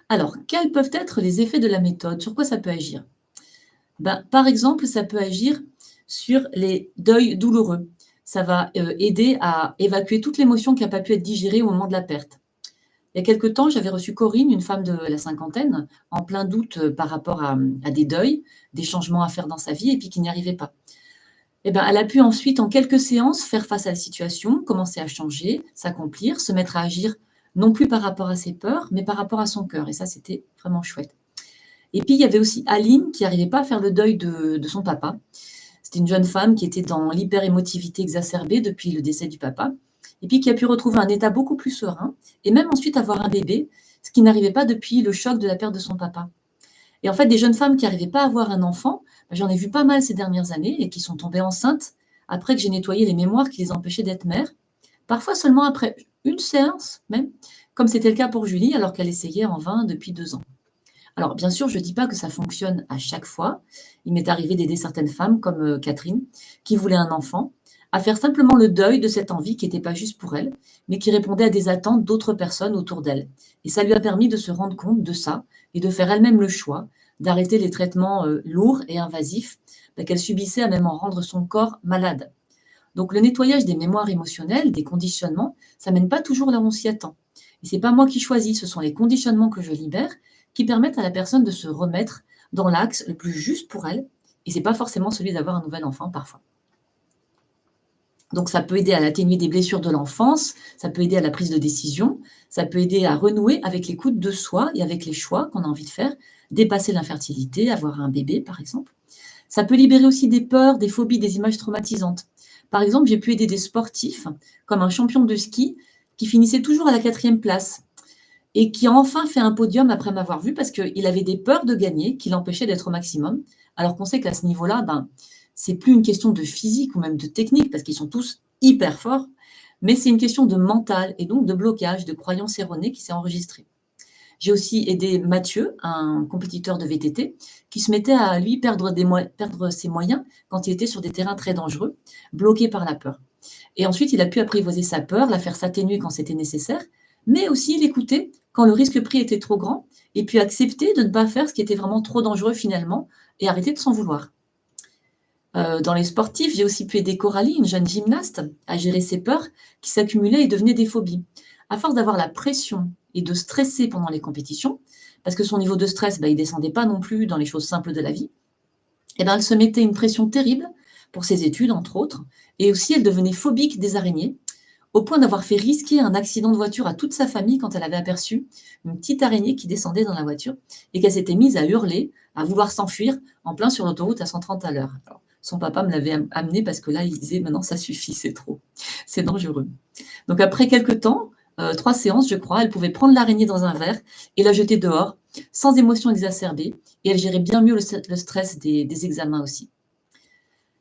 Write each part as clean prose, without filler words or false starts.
Alors, quels peuvent être les effets de la méthode? Sur quoi ça peut agir? Ben, par exemple, ça peut agir sur les deuils douloureux. Ça va aider à évacuer toute l'émotion qui n'a pas pu être digérée au moment de la perte. Il y a quelque temps, j'avais reçu Corinne, une femme de la cinquantaine, en plein doute par rapport à des deuils, des changements à faire dans sa vie et puis qui n'y arrivait pas. Eh ben, elle a pu ensuite, en quelques séances, faire face à la situation, commencer à changer, s'accomplir, se mettre à agir, non plus par rapport à ses peurs, mais par rapport à son cœur. Et ça, c'était vraiment chouette. Et puis, il y avait aussi Aline qui n'arrivait pas à faire le deuil de son papa. C'était une jeune femme qui était dans l'hyper-émotivité exacerbée depuis le décès du papa, et puis qui a pu retrouver un état beaucoup plus serein, et même ensuite avoir un bébé, ce qui n'arrivait pas depuis le choc de la perte de son papa. Et en fait, des jeunes femmes qui n'arrivaient pas à avoir un enfant, j'en ai vu pas mal ces dernières années, et qui sont tombées enceintes après que j'ai nettoyé les mémoires qui les empêchaient d'être mères, parfois seulement après une séance même, comme c'était le cas pour Julie, alors qu'elle essayait en vain depuis 2 ans. Alors, bien sûr, je ne dis pas que ça fonctionne à chaque fois. Il m'est arrivé d'aider certaines femmes, comme Catherine, qui voulait un enfant, à faire simplement le deuil de cette envie qui n'était pas juste pour elle, mais qui répondait à des attentes d'autres personnes autour d'elle. Et ça lui a permis de se rendre compte de ça et de faire elle-même le choix d'arrêter les traitements lourds et invasifs qu'elle subissait à même en rendre son corps malade. Donc, le nettoyage des mémoires émotionnelles, des conditionnements, ça mène pas toujours là où on s'y attend. Et c'est pas moi qui choisis, ce sont les conditionnements que je libère qui permettent à la personne de se remettre dans l'axe le plus juste pour elle. Et c'est pas forcément celui d'avoir un nouvel enfant parfois. Donc, ça peut aider à atténuer des blessures de l'enfance, ça peut aider à la prise de décision, ça peut aider à renouer avec l'écoute de soi et avec les choix qu'on a envie de faire, dépasser l'infertilité, avoir un bébé par exemple. Ça peut libérer aussi des peurs, des phobies, des images traumatisantes. Par exemple, j'ai pu aider des sportifs, comme un champion de ski, qui finissait toujours à la 4e place et qui a enfin fait un podium après m'avoir vu parce qu'il avait des peurs de gagner qui l'empêchaient d'être au maximum. Alors qu'on sait qu'à ce niveau-là, c'est plus une question de physique ou même de technique parce qu'ils sont tous hyper forts, mais c'est une question de mental et donc de blocage, de croyances erronées qui s'est enregistrée. J'ai aussi aidé Mathieu, un compétiteur de VTT, qui se mettait à lui perdre ses moyens quand il était sur des terrains très dangereux, bloqué par la peur. Et ensuite, il a pu apprivoiser sa peur, la faire s'atténuer quand c'était nécessaire, mais aussi l'écouter quand le risque pris était trop grand, et puis accepter de ne pas faire ce qui était vraiment trop dangereux finalement, et arrêter de s'en vouloir. Dans les sportifs, j'ai aussi pu aider Coralie, une jeune gymnaste, à gérer ses peurs qui s'accumulaient et devenaient des phobies. À force d'avoir la pression et de stresser pendant les compétitions, parce que son niveau de stress, il ne descendait pas non plus dans les choses simples de la vie, et elle se mettait une pression terrible pour ses études, entre autres, et aussi elle devenait phobique des araignées, au point d'avoir fait risquer un accident de voiture à toute sa famille quand elle avait aperçu une petite araignée qui descendait dans la voiture et qu'elle s'était mise à hurler, à vouloir s'enfuir en plein sur l'autoroute à 130 à l'heure. Alors, son papa me l'avait amené parce que là, il disait maintenant ça suffit, c'est trop, c'est dangereux. Donc après quelques temps, 3 séances, je crois, elle pouvait prendre l'araignée dans un verre et la jeter dehors, sans émotion exacerbée, et elle gérait bien mieux le stress des examens aussi.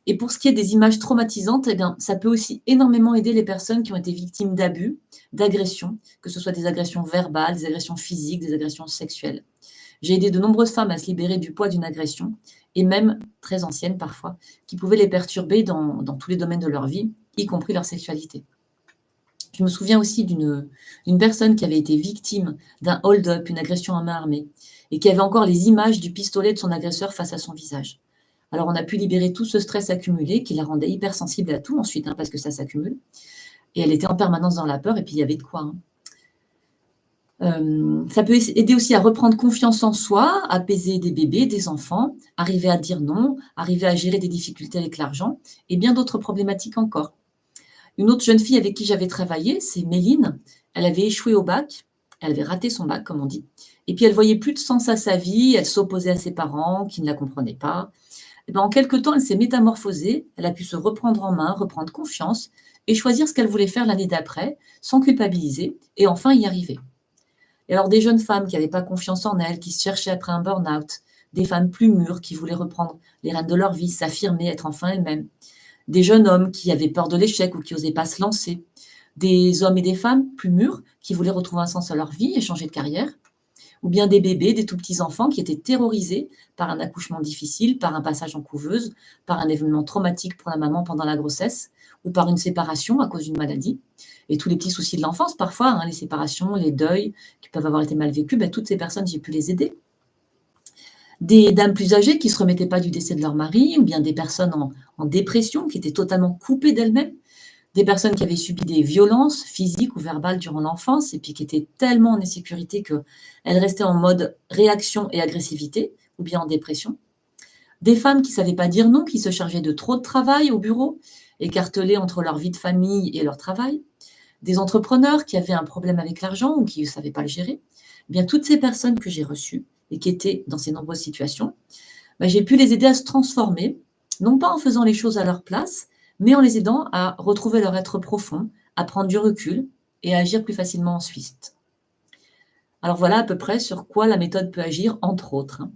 Et pour ce qui est des images traumatisantes, ça peut aussi énormément aider les personnes qui ont été victimes d'abus, d'agressions, que ce soit des agressions verbales, des agressions physiques, des agressions sexuelles. J'ai aidé de nombreuses femmes à se libérer du poids d'une agression, et même très ancienne parfois, qui pouvait les perturber dans tous les domaines de leur vie, y compris leur sexualité. Je me souviens aussi d'une personne qui avait été victime d'un hold-up, une agression à main armée, et qui avait encore les images du pistolet de son agresseur face à son visage. Alors, on a pu libérer tout ce stress accumulé qui la rendait hypersensible à tout ensuite, parce que ça s'accumule. Et elle était en permanence dans la peur, et puis il y avait de quoi. Ça peut aider aussi à reprendre confiance en soi, apaiser des bébés, des enfants, arriver à dire non, arriver à gérer des difficultés avec l'argent, et bien d'autres problématiques encore. Une autre jeune fille avec qui j'avais travaillé, c'est Méline. Elle avait échoué au bac, elle avait raté son bac, comme on dit. Et puis, elle voyait plus de sens à sa vie, elle s'opposait à ses parents qui ne la comprenaient pas. En quelque temps, elle s'est métamorphosée, elle a pu se reprendre en main, reprendre confiance et choisir ce qu'elle voulait faire l'année d'après, sans culpabiliser, et enfin y arriver. Et alors, des jeunes femmes qui n'avaient pas confiance en elles, qui se cherchaient après un burn-out, des femmes plus mûres qui voulaient reprendre les rênes de leur vie, s'affirmer, être enfin elles-mêmes, des jeunes hommes qui avaient peur de l'échec ou qui n'osaient pas se lancer, des hommes et des femmes plus mûrs qui voulaient retrouver un sens à leur vie et changer de carrière, ou bien des bébés, des tout petits enfants qui étaient terrorisés par un accouchement difficile, par un passage en couveuse, par un événement traumatique pour la maman pendant la grossesse, ou par une séparation à cause d'une maladie. Et tous les petits soucis de l'enfance, parfois, hein, les séparations, les deuils qui peuvent avoir été mal vécus, ben, toutes ces personnes, j'ai pu les aider. Des dames plus âgées qui ne se remettaient pas du décès de leur mari, ou bien des personnes en dépression qui étaient totalement coupées d'elles-mêmes, des personnes qui avaient subi des violences physiques ou verbales durant l'enfance et puis qui étaient tellement en insécurité qu'elles restaient en mode réaction et agressivité, ou bien en dépression. Des femmes qui ne savaient pas dire non, qui se chargeaient de trop de travail au bureau, écartelées entre leur vie de famille et leur travail. Des entrepreneurs qui avaient un problème avec l'argent ou qui ne savaient pas le gérer. Eh bien, toutes ces personnes que j'ai reçues et qui étaient dans ces nombreuses situations, ben, j'ai pu les aider à se transformer, non pas en faisant les choses à leur place, mais en les aidant à retrouver leur être profond, à prendre du recul et à agir plus facilement ensuite. Alors voilà à peu près sur quoi la méthode peut agir, entre autres, hein.